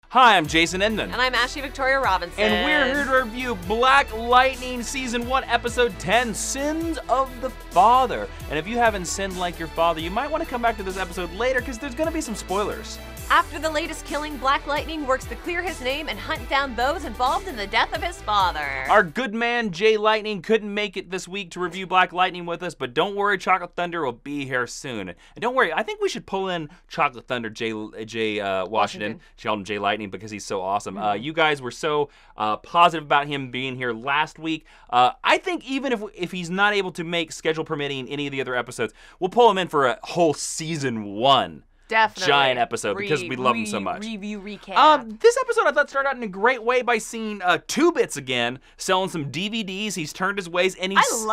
Hi, I'm Jason Endman. And I'm Ashley Victoria Robinson. And we're here to review Black Lightning Season 1, Episode 10, Sins of the Father. And if you haven't sinned like your father, you might want to come back to this episode later because there's going to be some spoilers. After the latest killing, Black Lightning works to clear his name and hunt down those involved in the death of his father. Our good man, Jay Lightning, couldn't make it this week to review Black Lightning with us, but don't worry, Chocolate Thunder will be here soon. And don't worry, I think we should pull in Chocolate Thunder Jay Washington, call him Jay Lightning because he's so awesome. You guys were so positive about him being here last week. I think even if he's not able to make schedule permitting any of the other episodes, we'll pull him in for a whole season 1. Definitely. Giant episode because we love him so much. Review recap. This episode I thought started out in a great way by seeing Two Bits again, selling some DVDs. He's turned his ways and he's...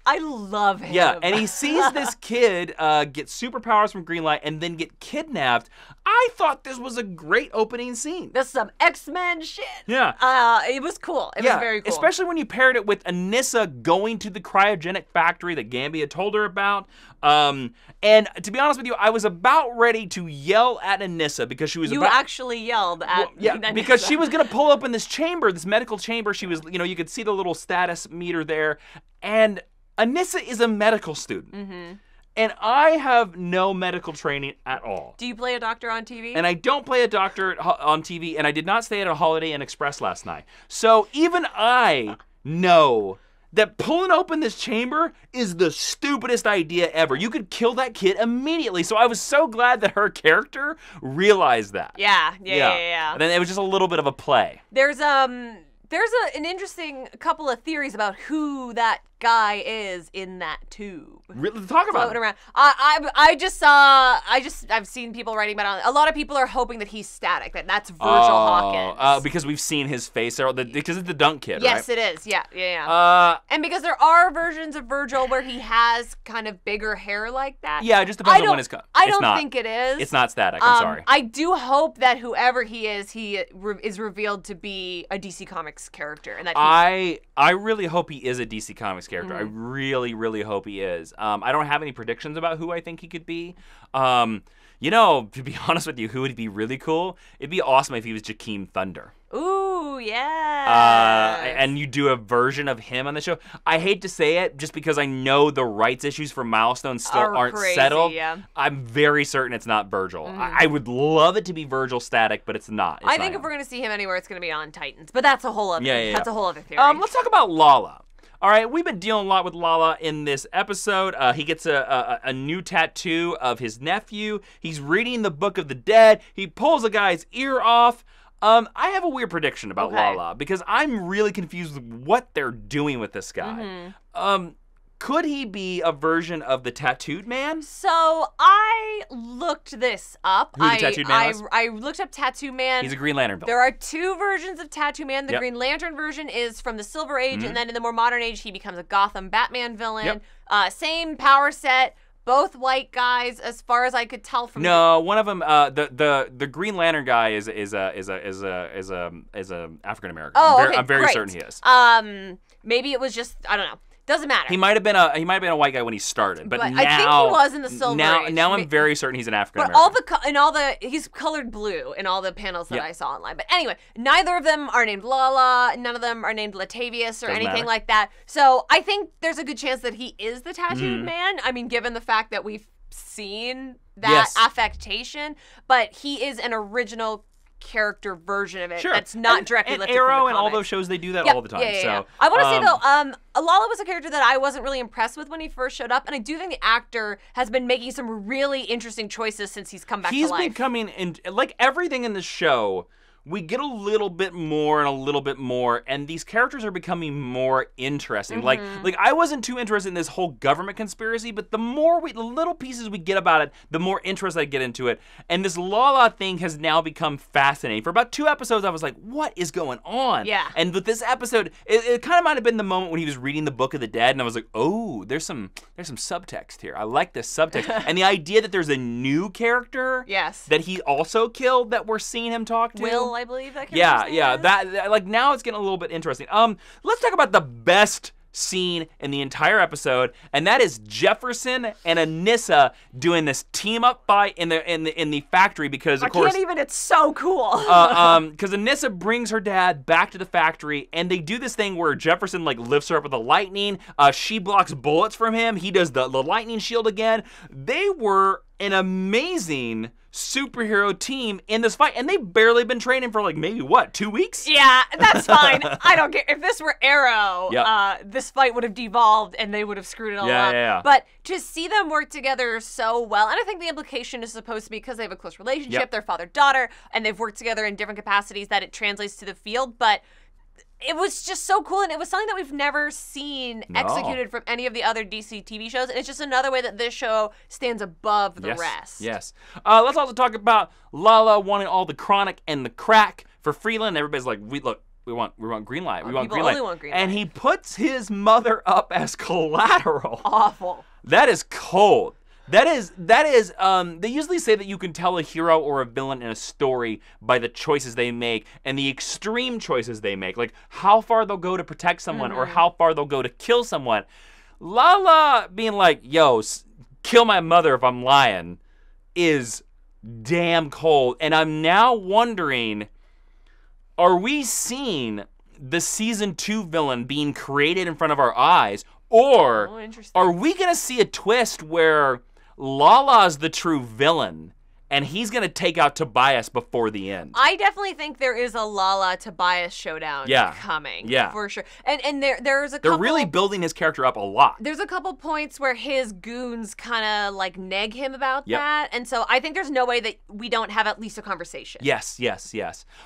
I love him. Yeah, and he sees this kid get superpowers from Greenlight and then get kidnapped. I thought this was a great opening scene. This is some X-Men shit. Yeah. It was cool. It was very cool. Especially when you paired it with Anissa going to the cryogenic factory that Gambia told her about. And to be honest with you, I was about ready to yell at Anissa because she was You actually yelled at Anissa. Because she was going to pull up in this chamber, this medical chamber. She was, you could see the little status meter there. And Anissa is a medical student. Mm-hmm. And I have no medical training at all. Do you play a doctor on TV? And I don't play a doctor on TV, and I did not stay at a Holiday Inn Express last night. So even I know that pulling open this chamber is the stupidest idea ever. You could kill that kid immediately. So I was so glad that her character realized that. Yeah. And then it was just a little bit of a play. There's an interesting couple of theories about who that guy is in that tube. Really? Talk about it. Around. I've seen people writing about it. A lot of people are hoping that he's Static, that's Virgil Hawkins. Because we've seen his face, because it's the Dunk Kid, yes, right? Yes, it is. Yeah. And because there are versions of Virgil where he has kind of bigger hair like that. Yeah, it just depends on when it's I don't think it is. It's not Static, I'm sorry. I do hope that whoever he is revealed to be a DC Comics character. And that I really hope he is a DC Comics character. I really, really hope he is. I don't have any predictions about who I think he could be. To be honest with you, who would be really cool? It'd be awesome if he was Jakeem Thunder. Ooh, yeah. And you do a version of him on the show. I hate to say it, just because I know the rights issues for Milestone still aren't settled. Yeah. I'm very certain it's not Virgil. I would love it to be Virgil Static, but it's not. I think if we're gonna see him anywhere, it's gonna be on Titans. But that's a whole other. That's a whole other theory. Let's talk about Lala. All right, we've been dealing a lot with Lala in this episode. He gets a new tattoo of his nephew. He's reading the Book of the Dead. He pulls a guy's ear off. I have a weird prediction about Lala because I'm really confused with what they're doing with this guy. Could he be a version of the Tattooed Man? So I looked this up. Who the Tattooed Man was? I looked up Tattoo Man. He's a Green Lantern villain. There are two versions of Tattoo Man. The Green Lantern version is from the Silver Age, and then in the more modern age, he becomes a Gotham Batman villain. Same power set. Both white guys, as far as I could tell from. No, one of them, the Green Lantern guy is a African American. Oh, okay, I'm very great. certain he is. Maybe it was just, I don't know. Doesn't matter. He might have been a white guy when he started, but now I think he was in the Silver Age. Now I'm very certain he's an African American. But he's colored blue in all the panels that I saw online. But anyway, neither of them are named Lala. None of them are named Latavius or anything like that. So I think there's a good chance that he is the Tattooed Man. I mean, given the fact that we've seen that affectation, but he is an original character version of it that's not directly lifted Arrow from the and all comics. those shows, they do that all the time. So I want to say though, Lala was a character that I wasn't really impressed with when he first showed up, and I do think the actor has been making some really interesting choices since he's come back to life. He's been coming in, like everything in the show, we get a little bit more and a little bit more, and these characters are becoming more interesting. Like I wasn't too interested in this whole government conspiracy, but the little pieces we get about it, the more interest I get into it. And this Lala thing has now become fascinating. For about 2 episodes, I was like, what is going on? Yeah. And with this episode, it kind of might have been the moment when he was reading the Book of the Dead, and I was like, oh, there's some subtext here. I like this subtext. And the idea that there's a new character that he also killed that we're seeing him talk to. Will, I believe that. Yeah. That like now it's getting a little bit interesting. Let's talk about the best scene in the entire episode, and that is Jefferson and Anissa doing this team up fight in the factory because of course it's so cool. Because Anissa brings her dad back to the factory, and they do this thing where Jefferson like lifts her up with the lightning. She blocks bullets from him. He does the lightning shield again. They were an amazing superhero team in this fight, and they've barely been training for like maybe 2 weeks? Yeah, that's fine. I don't care. If this were Arrow, this fight would have devolved and they would have screwed it all up. Yeah. But to see them work together so well, and I think the implication is supposed to be because they have a close relationship, they're father-daughter, and they've worked together in different capacities that it translates to the field, but it was just so cool, and it was something that we've never seen executed from any of the other DC TV shows, and it's just another way that this show stands above the rest. Yes. Let's also talk about Lala wanting all the chronic and the crack for Freeland. Everybody's like, we want green light. We want green light. Only want green light. And he puts his mother up as collateral. Awful. That is cold. That is, they usually say that you can tell a hero or a villain in a story by the choices they make and the extreme choices they make, like how far they'll go to protect someone or how far they'll go to kill someone. Lala being like, yo, kill my mother if I'm lying is damn cold. And I'm now wondering, are we seeing the season 2 villain being created in front of our eyes? Or are we going to see a twist where Lala's the true villain and he's going to take out Tobias before the end? I definitely think there is a Lala Tobias showdown coming. Yeah. For sure. And there's a couple... They're really building his character up a lot. There's a couple points where his goons kind of like neg him about that. And so I think there's no way that we don't have at least a conversation. Yes.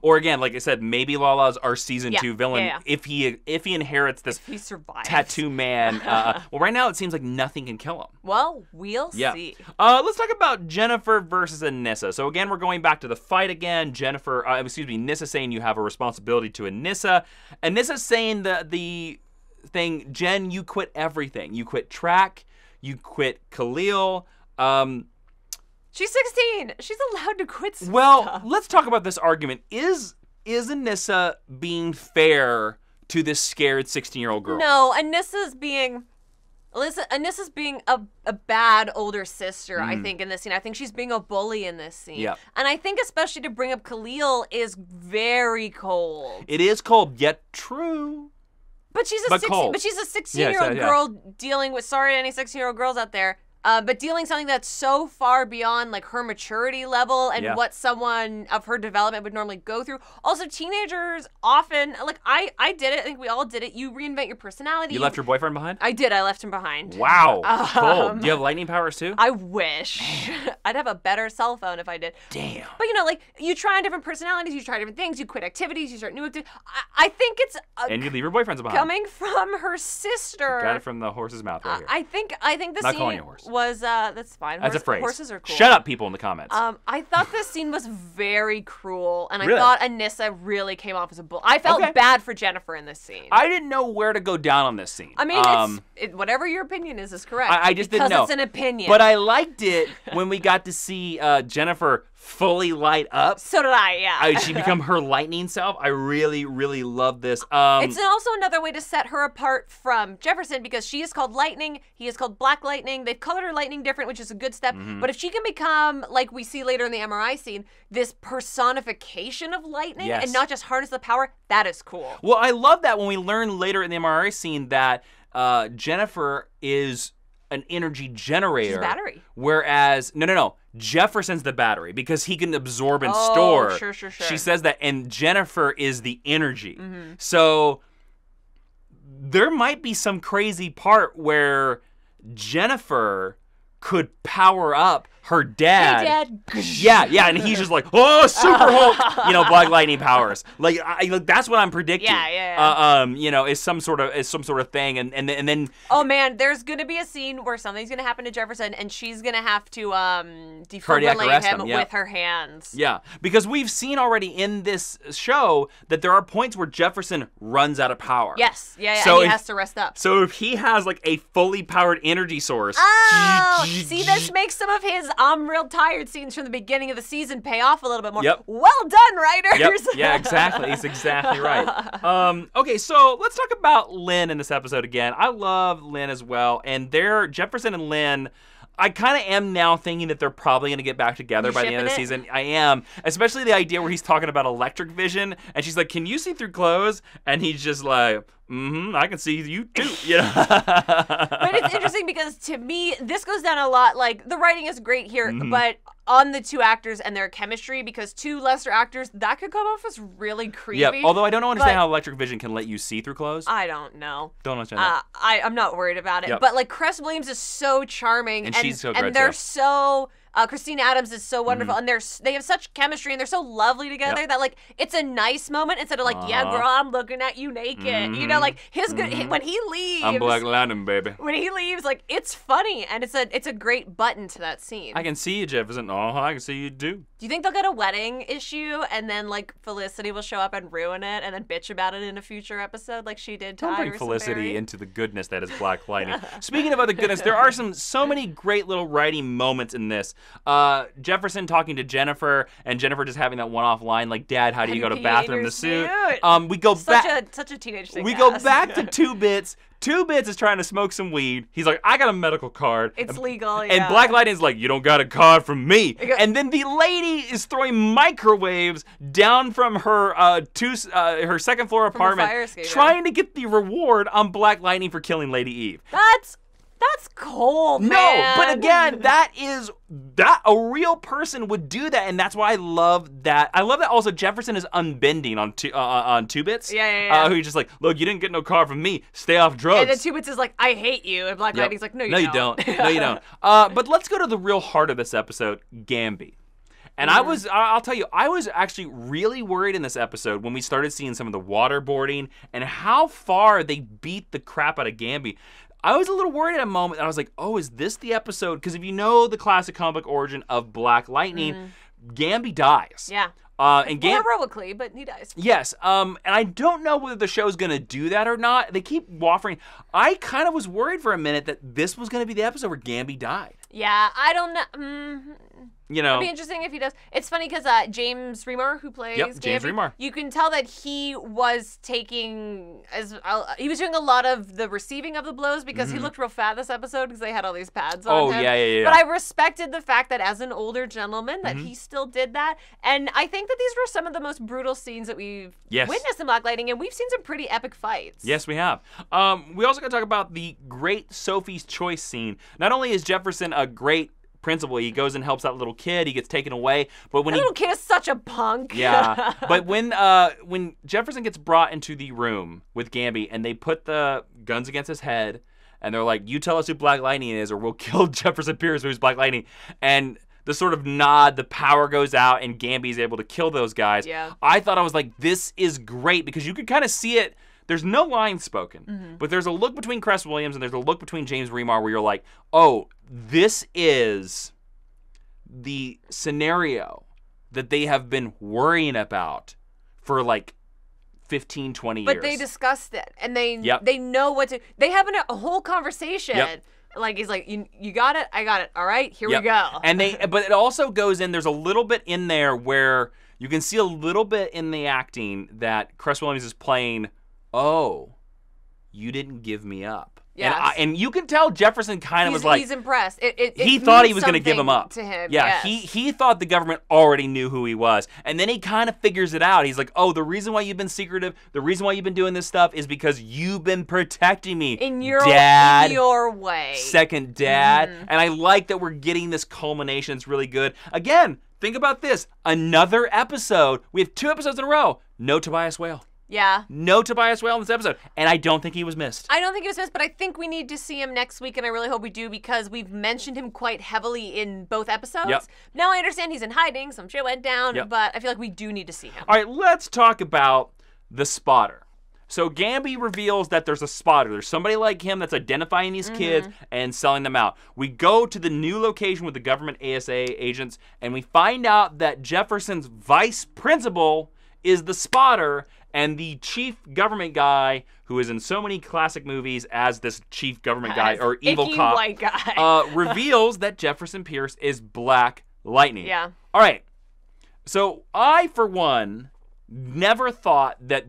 Or again, like I said, maybe Lala's our season 2 villain if he inherits this if he survives. tattoo man. Well, right now it seems like nothing can kill him. Well, we'll see. Let's talk about Jennifer versus Anissa. So again, we're going back to the fight again. Nissa saying you have a responsibility to Anissa. Anissa saying the thing, Jen, you quit everything. You quit track. You quit Khalil. She's 16. She's allowed to quit stuff. Well, let's talk about this argument. Is Anissa being fair to this scared 16-year-old girl? No, Anissa's being a bad older sister, I think, in this scene. I think she's being a bully in this scene. Yep. And I think especially to bring up Khalil is very cold. It is cold, yet true. But she's a 16-year-old girl dealing with, sorry to any 16-year-old girls out there, but dealing something that's so far beyond like her maturity level and what someone of her development would normally go through. Also, teenagers often, like I did it, I think we all did it, you reinvent your personality. You left your boyfriend behind? I did, I left him behind. Wow, cold. Do you have lightning powers too? I wish. I'd have a better cell phone if I did. Damn. But you know, like, you try on different personalities, you try different things, you quit activities, you start new activities. I think it's... and you leave your boyfriends behind. Coming from her sister. Got it from the horse's mouth right here. I think the Not scene calling you a horse. Was, that's fine. That's a phrase. Horses are cool. Shut up, people in the comments. I thought this scene was very cruel, and Really? I thought Anissa really came off as a bull. I felt bad for Jennifer in this scene. I didn't know where to go down on this scene. I mean, whatever your opinion is correct. I just didn't know. Because it's an opinion. But I liked it when we got to see Jennifer fully light up. So did I, yeah. She become her lightning self. I really, really love this. It's also another way to set her apart from Jefferson because she is called Lightning, he is called Black Lightning. They've colored her lightning different, which is a good step. But if she can become, like we see later in the MRI scene, this personification of lightning and not just harness the power, that is cool. Well, I love that when we learn later in the MRI scene that Jennifer is an energy generator. She's a battery. Whereas, no. Jefferson's the battery because he can absorb and store. Sure. She says that, and Jennifer is the energy. So there might be some crazy part where Jennifer could power up her dad. Hey, Dad. Yeah, and he's just like, oh, Super Hulk, Black Lightning powers. Like, that's what I'm predicting. Yeah. Is some sort of thing, and then. Oh man, there's gonna be a scene where something's gonna happen to Jefferson, and she's gonna have to defibrillate him with her hands. Yeah, because we've seen already in this show that there are points where Jefferson runs out of power. Yes, so and he has to rest up. So if he has like a fully powered energy source. See, this makes some of his I'm real tired scenes from the beginning of the season pay off a little bit more. Yep. Well done, writers. Yep. Yeah, exactly. He's exactly right. Okay, so let's talk about Lynn in this episode again. I love Lynn as well, and Jefferson and Lynn, I kind of am now thinking that they're probably going to get back together by the end of the season. I am. Especially the idea where he's talking about electric vision, and she's like, can you see through clothes? And he's just like, I can see you too. You know? But it's interesting because to me, this goes down a lot. Like, the writing is great here, but on the two actors and their chemistry, because two lesser actors, that could come off as really creepy. Yeah, although I don't understand how electric vision can let you see through clothes. I don't know. Don't understand that. I'm not worried about it. Yep. But, like, Cress Williams is so charming. And she's so great, and they're so... Christina Adams is so wonderful, and they have such chemistry, and they're so lovely together that, like, it's a nice moment instead of, like, yeah, girl, I'm looking at you naked. You know, like, when he leaves... I'm Black Lightning, baby. When he leaves, like, it's funny, and it's a great button to that scene. I can see you, Jefferson. I can see you, too. Do you think they'll get a wedding issue, and then, like, Felicity will show up and ruin it, and then bitch about it in a future episode like she did to Don't bring Iris Felicity into the goodness that is Black Lightning. Speaking of other goodness, there are so many great little writing moments in this. Jefferson talking to Jennifer, and Jennifer just having that one-off line like, "Dad, how do you go to bathroom in the suit?" We go back. Such a teenage thing. We go back to Two Bits. Two Bits is trying to smoke some weed. He's like, "I got a medical card." It's legal. Yeah. And Black Lightning's like, "You don't got a card from me." And then the lady is throwing microwaves down from her her second floor apartment, trying to get the reward on Black Lightning for killing Lady Eve. That's cold, man. No, but again, a real person would do that, and that's why I love that. I love that also Jefferson is unbending on Two Bits. Yeah. Who's just like, "Look, you didn't get no card from me. Stay off drugs." And then Two Bits is like, "I hate you," and Black Lightning's like, "No, you don't. No, you don't." But let's go to the real heart of this episode, Gamby. And I'll tell you, I was actually really worried in this episode when we started seeing some of the waterboarding and how far they beat the crap out of Gamby. I was a little worried at a moment. I was like, oh, is this the episode? Because if you know the classic comic book origin of Black Lightning, Gamby dies. Yeah. And heroically, but he dies. Yes. And I don't know whether the show's going to do that or not. They keep waffling. I kind of was worried for a minute that this was going to be the episode where Gamby died. Yeah, I don't know. You know, it'd be interesting if he does. It's funny because James Remar, who plays James Gamby, Remar, you can tell that he was he was doing a lot of the receiving of the blows because he looked real fat this episode because they had all these pads on him. Yeah. But I respected the fact that as an older gentleman that he still did that, and I think that these were some of the most brutal scenes that we've witnessed in Black Lightning, and we've seen some pretty epic fights. Yes, we have. We also got to talk about the great Sophie's Choice scene. Not only is Jefferson a great principal, he goes and helps that little kid, he gets taken away, but when little kid is such a punk. Yeah. But when Jefferson gets brought into the room with Gamby and they put the guns against his head and they're like, "You tell us who Black Lightning is or we'll kill Jefferson Pierce, who's Black Lightning," and the sort of nod, the power goes out and Gamby's able to kill those guys. Yeah. I thought, I was like, this is great because you could kind of see it. There's no line spoken, but there's a look between Cress Williams and there's a look between James Remar where you're like, oh, this is the scenario that they have been worrying about for like 15, 20 years. But they discussed it, and they know what to... They have a whole conversation. Yep. Like, he's like, you got it? I got it. All right, here we go. And but it also goes in, there's a little bit in there where you can see a little bit in the acting that Cress Williams is playing, oh, you didn't give me up. Yes. And you can tell Jefferson kind of was like... He's impressed. He thought he was going to give him up. To him. Yeah, yes. he thought the government already knew who he was. And then he kind of figures it out. He's like, oh, the reason why you've been secretive, the reason why you've been doing this stuff is because you've been protecting me. In your way. Second dad. And I like that we're getting this culmination. It's really good. Again, think about this. Another episode. We have 2 episodes in a row. No Tobias Whale. Yeah. No Tobias Whale in this episode. And I don't think he was missed. I don't think he was missed, but I think we need to see him next week, and I really hope we do because we've mentioned him quite heavily in both episodes. Yep. Now I understand he's in hiding, some shit went down, but I feel like we do need to see him. All right, let's talk about the spotter. So Gamby reveals that there's a spotter. There's somebody like him that's identifying these kids and selling them out. We go to the new location with the government ASA agents, and we find out that Jefferson's vice principal is the spotter, And the chief government guy, who is in so many classic movies as this chief government guy or evil icky cop, white guy. reveals that Jefferson Pierce is Black Lightning. Yeah. All right. So I, for one, never thought that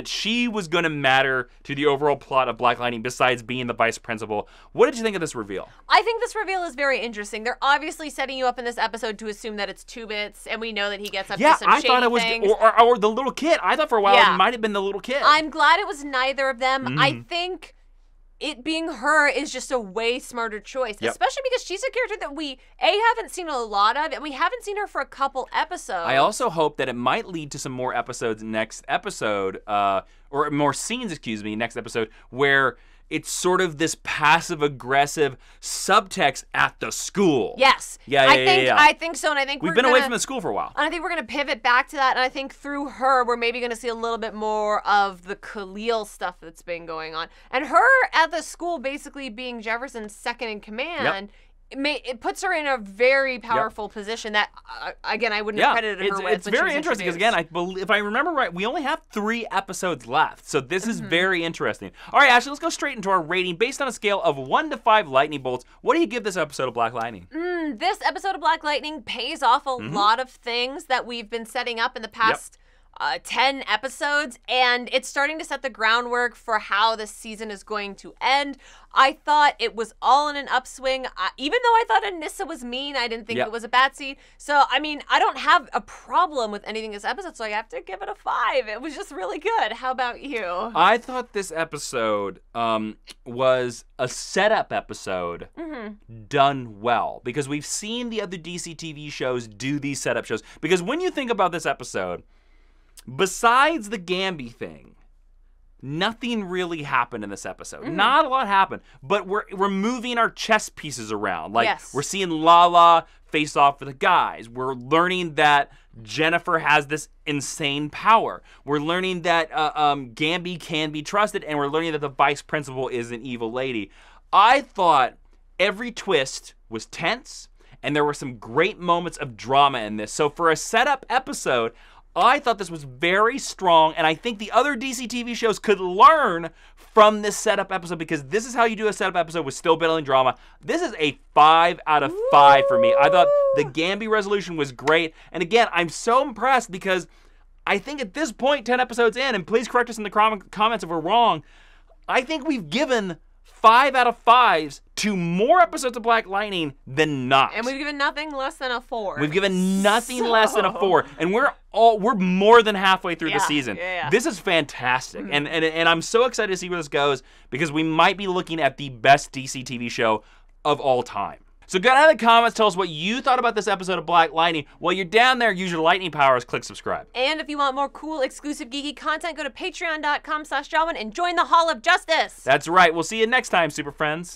she was going to matter to the overall plot of Black Lightning besides being the vice principal. What did you think of this reveal? I think this reveal is very interesting. They're obviously setting you up in this episode to assume that it's Two Bits, and we know that he gets up to some shady thought it was, things. or the little kid. I thought for a while it might have been the little kid. I'm glad it was neither of them. I think it being her is just a way smarter choice, especially because she's a character that we haven't seen a lot of, and we haven't seen her for a couple episodes. I also hope that it might lead to some more episodes next episode, or more scenes, next episode, where it's sort of this passive-aggressive subtext at the school. Yes. I think so, and I think we've been away from the school for a while. And I think we're going to pivot back to that, and I think through her, we're maybe going to see a little bit more of the Khalil stuff that's been going on. And her at the school basically being Jefferson's second in command, it puts her in a very powerful position that, again, I wouldn't have credited her with. It's very interesting because, again, if I remember right, we only have 3 episodes left. So this is very interesting. All right, Ashley, let's go straight into our rating. Based on a scale of 1 to 5 lightning bolts, what do you give this episode of Black Lightning? This episode of Black Lightning pays off a lot of things that we've been setting up in the past 10 episodes, and it's starting to set the groundwork for how this season is going to end. I thought it was all in an upswing. Even though I thought Anissa was mean, I didn't think it was a bad seed. So, I mean, I don't have a problem with anything this episode, so I have to give it a 5. It was just really good. How about you? I thought this episode was a setup episode done well, because we've seen the other DC TV shows do these setup shows. Because when you think about this episode, besides the Gamby thing, nothing really happened in this episode. Not a lot happened, but we're moving our chess pieces around. Like, we're seeing Lala face off with the guys. We're learning that Jennifer has this insane power. We're learning that Gamby can be trusted, and we're learning that the vice principal is an evil lady. I thought every twist was tense, and there were some great moments of drama in this. So for a setup episode, I thought this was very strong, and I think the other DC TV shows could learn from this setup episode, because this is how you do a setup episode with still building drama. This is a 5 out of 5 for me. I thought the Gamby resolution was great, and again, I'm so impressed because I think at this point, 10 episodes in, and please correct us in the comments if we're wrong, I think we've given 5 out of 5s to more episodes of Black Lightning than not. And we've given nothing less than a 4. We've given nothing less than a 4. And we're more than halfway through the season. This is fantastic. And I'm so excited to see where this goes, because we might be looking at the best DC TV show of all time. So go down in the comments, tell us what you thought about this episode of Black Lightning. While you're down there, use your lightning powers, click subscribe. And if you want more cool, exclusive, geeky content, go to patreon.com/Jawiin and join the Hall of Justice. That's right. We'll see you next time, Super Friends.